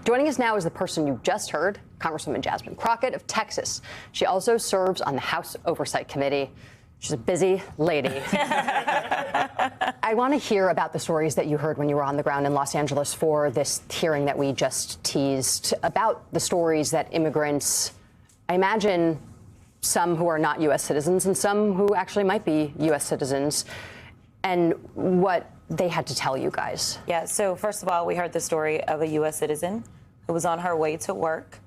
Joining us now is the person you just heard, Congresswoman Jasmine Crockett of Texas. She also serves on the House Oversight Committee. She's a busy lady. I want to hear about the stories that you heard when you were on the ground in Los Angeles for this hearing that we just teased, about the stories that immigrants, I imagine some who are not U.S. citizens and some who actually might be U.S. citizens, and what they had to tell you guys. Yeah, so first of all, we heard the story of a U.S. citizen who was on her way to work.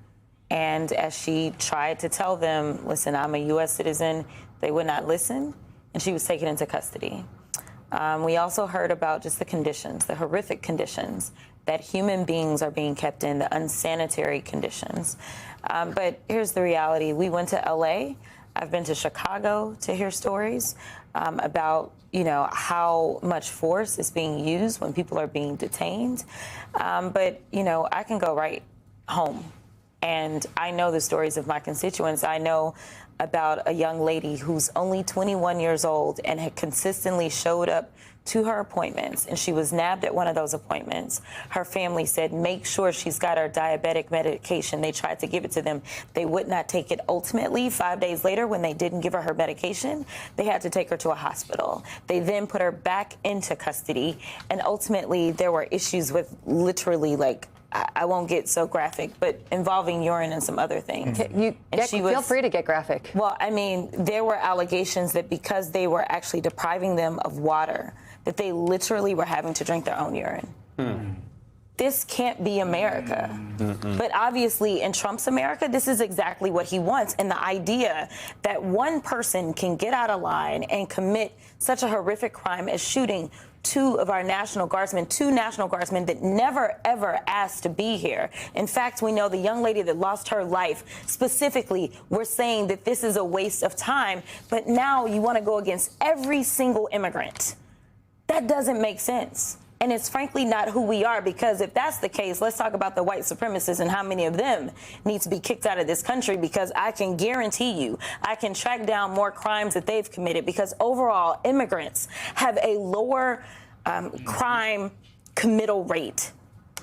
And as she tried to tell them, listen, I'm a U.S. citizen, they would not listen, and she was taken into custody. We also heard about just the conditions, the horrific conditions that human beings are being kept in, the unsanitary conditions. But here's the reality. We went to L.A. I've been to Chicago to hear stories about, how much force is being used when people are being detained. But, I can go right home. And I know the stories of my constituents. I know about a young lady who's only 21 years old and had consistently showed up to her appointments, and she was nabbed at one of those appointments. Her family said, make sure she's got her diabetic medication. They tried to give it to them. They would not take it. Ultimately, 5 days later, when they didn't give her medication, they had to take her to a hospital. They then put her back into custody, and ultimately there were issues with literally, I won't get so graphic, but involving urine and some other things. Feel free to get graphic. Well, there were allegations that because they were actually depriving them of water, that they literally were having to drink their own urine. This can't be America. But obviously, in Trump's America, this is exactly what he wants. And the idea that one person can get out of line and commit such a horrific crime as shooting two National Guardsmen that never, ever asked to be here. In fact, we know the young lady that lost her life, specifically, we're saying that this is a waste of time, but now you want to go against every single immigrant. That doesn't make sense. And it's frankly not who we are, because if that's the case, let's talk about the white supremacists and how many of them need to be kicked out of this country, because I can guarantee you I can track down more crimes that they've committed, because overall immigrants have a lower crime committal rate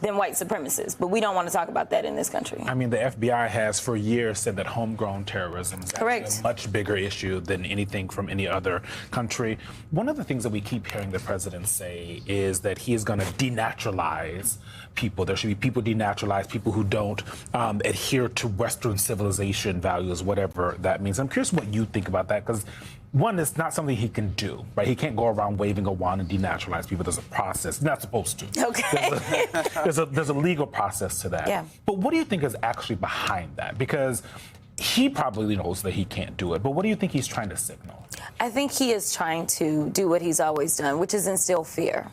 than white supremacists. But we don't want to talk about that in this country. The FBI has for years said that homegrown terrorism is actually a much bigger issue than anything from any other country. One of the things that we keep hearing the president say is that he is going to denaturalize people. There should be people denaturalized, people who don't adhere to Western civilization values, whatever that means. I'm curious what you think about that, because one, it's not something he can do, right? He can't go around waving a wand and denaturalize people. There's a process. He's not supposed to. Okay. There's a legal process to that. Yeah. But what do you think is actually behind that? Because he probably knows that he can't do it, but what do you think he's trying to signal? I think he is trying to do what he's always done, which is instill fear.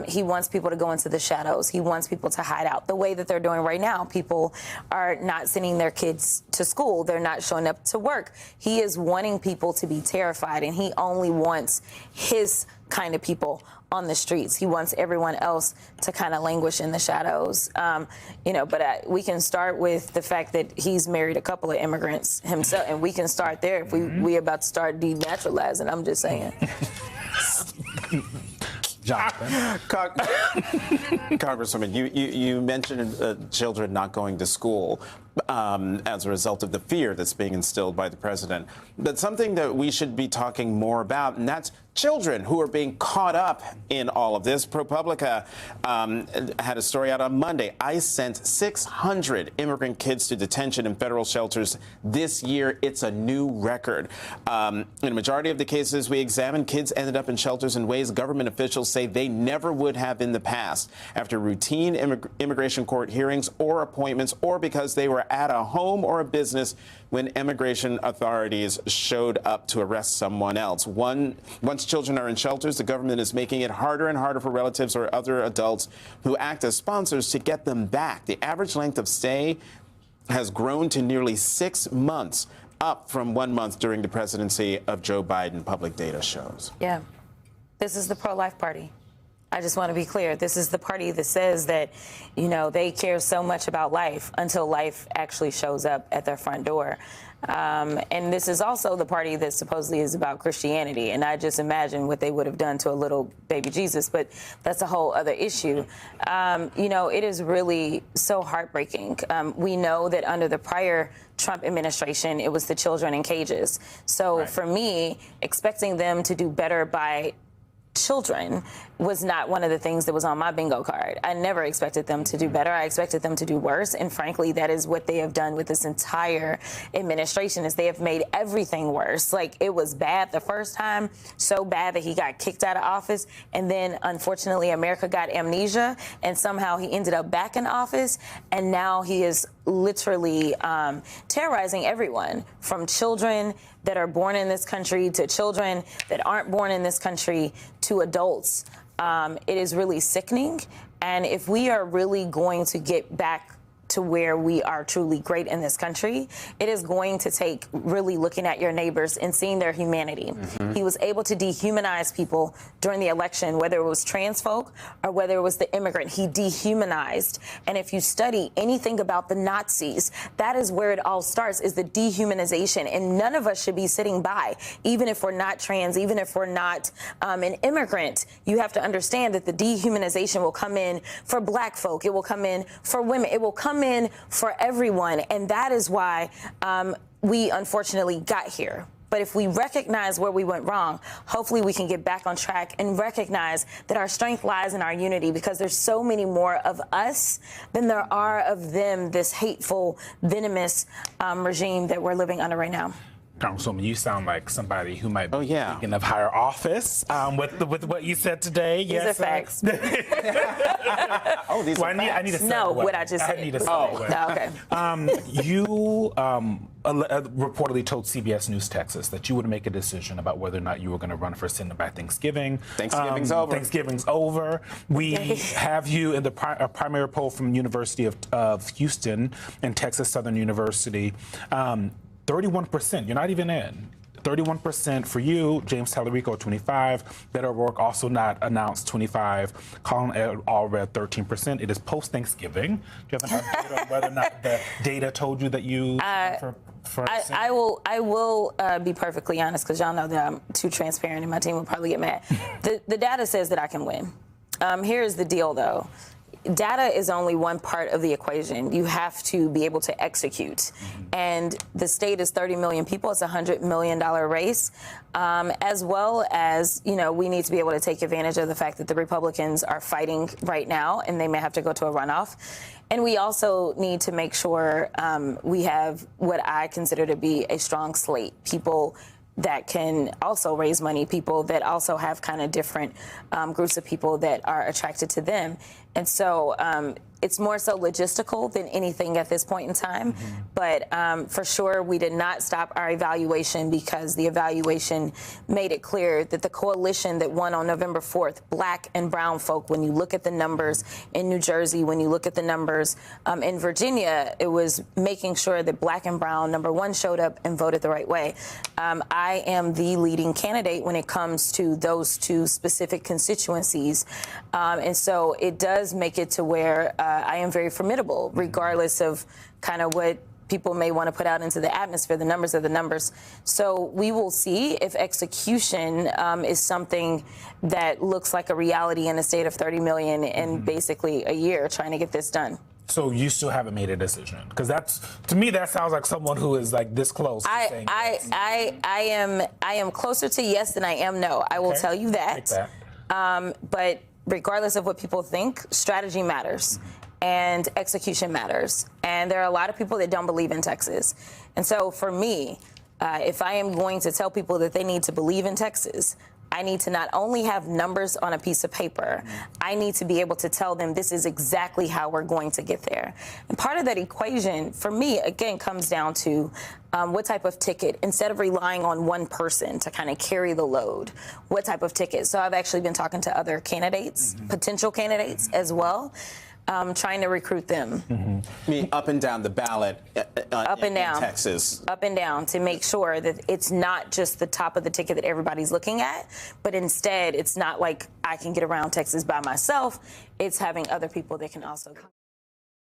He wants people to go into the shadows. He wants people to hide out the way that they're doing right now. People are not sending their kids to school. They're not showing up to work. He is wanting people to be terrified, and he only wants his kind of people on the streets. He wants everyone else to kind of languish in the shadows. But we can start with the fact that he's married a couple of immigrants himself, and we can start there if we about to start denaturalizing. I'm just saying. Jonathan. Congresswoman, you mentioned children not going to school as a result of the fear that's being instilled by the president. But something that we should be talking more about, and that's children who are being caught up in all of this. ProPublica had a story out on Monday. ICE sent 600 immigrant kids to detention in federal shelters this year. It's a new record. In a majority of the cases we examined, kids ended up in shelters in ways government officials say they never would have in the past, after routine immigration court hearings or appointments, or because they were at a home or a business when immigration authorities showed up to arrest someone else. Once children are in shelters, the government is making it harder and harder for relatives or other adults who act as sponsors to get them back. The average length of stay has grown to nearly 6 months, up from 1 month during the presidency of Joe Biden, public data shows. Yeah. This is the pro-life party. I just want to be clear. This is the party that says that, they care so much about life until life actually shows up at their front door. And this is also the party that supposedly is about Christianity. And I just imagine what they would have done to a little baby Jesus. But that's a whole other issue. It is really so heartbreaking. We know that under the prior Trump administration, it was the children in cages. So for me, expecting them to do better by children was not one of the things that was on my bingo card. I never expected them to do better. I expected them to do worse. And frankly, that is what they have done with this entire administration, is they have made everything worse. Like, it was bad the first time, so bad that he got kicked out of office. And then, unfortunately, America got amnesia, and somehow he ended up back in office. And now he is literally terrorizing everyone, from children that are born in this country to children that aren't born in this country to adults. It is really sickening. And if we are really going to get back to where we are truly great in this country, it is going to take really looking at your neighbors and seeing their humanity. He was able to dehumanize people during the election, whether it was trans folk or whether it was the immigrant. He dehumanized. And if you study anything about the Nazis, that is where it all starts, is the dehumanization. And none of us should be sitting by, even if we're not trans, even if we're not an immigrant. You have to understand that the dehumanization will come in for black folk. It will come in for women. It will come in for everyone. And that is why we unfortunately got here. But if we recognize where we went wrong, hopefully we can get back on track and recognize that our strength lies in our unity, because there's so many more of us than there are of them, this hateful, venomous regime that we're living under right now. Congresswoman, you sound like somebody who might be thinking of higher office with what you said today. These are facts. These are facts. I need a segue. No, what I just said. I need a segue. Okay. You reportedly told CBS News Texas that you would make a decision about whether or not you were going to run for Senate by Thanksgiving. Thanksgiving's over. Thanksgiving's over. We have you in the primary poll from University of Houston and Texas Southern University. 31%, you're not even in. 31% for you, James Tallarico, 25. Beto O'Rourke also not announced, 25. Colin Allred, 13%. It is post-Thanksgiving. Do you have an update on whether or not the data told you that you I will be perfectly honest, because y'all know that I'm too transparent and my team will probably get mad. The data says that I can win. Here's the deal, though. Data is only one part of the equation. You have to be able to execute. And the state is 30 million people. It's a $100 million race, as well as, we need to be able to take advantage of the fact that the Republicans are fighting right now, and they may have to go to a runoff. And we also need to make sure we have what I consider to be a strong slate, people that can also raise money, people that also have kind of different groups of people that are attracted to them. And so it's more so logistical than anything at this point in time. But for sure, we did not stop our evaluation, because the evaluation made it clear that the coalition that won on November 4th, black and brown folk, when you look at the numbers in New Jersey, when you look at the numbers in Virginia, it was making sure that black and brown, number one, showed up and voted the right way. I am the leading candidate when it comes to those two specific constituencies. And so it does make it to where I am very formidable, regardless of kind of what people may want to put out into the atmosphere. The numbers are the numbers. So we will see if execution is something that looks like a reality in a state of 30 million in basically a year trying to get this done. So you still haven't made a decision? Because to me, that sounds like someone who is like this close to saying yes. I am closer to yes than I am no. I will tell you that. Take that. But regardless of what people think, strategy matters. And execution matters. And there are a lot of people that don't believe in Texas. And so for me, if I am going to tell people that they need to believe in Texas, I need to not only have numbers on a piece of paper, I need to be able to tell them this is exactly how we're going to get there. And part of that equation, for me, again, comes down to what type of ticket, instead of relying on one person to kind of carry the load, what type of ticket. So I've actually been talking to other candidates, potential candidates as well. trying to recruit them. I mean, up and down the ballot in Texas. Up and down, to make sure that it's not just the top of the ticket that everybody's looking at, but instead it's not like I can get around Texas by myself. It's having other people that can also come.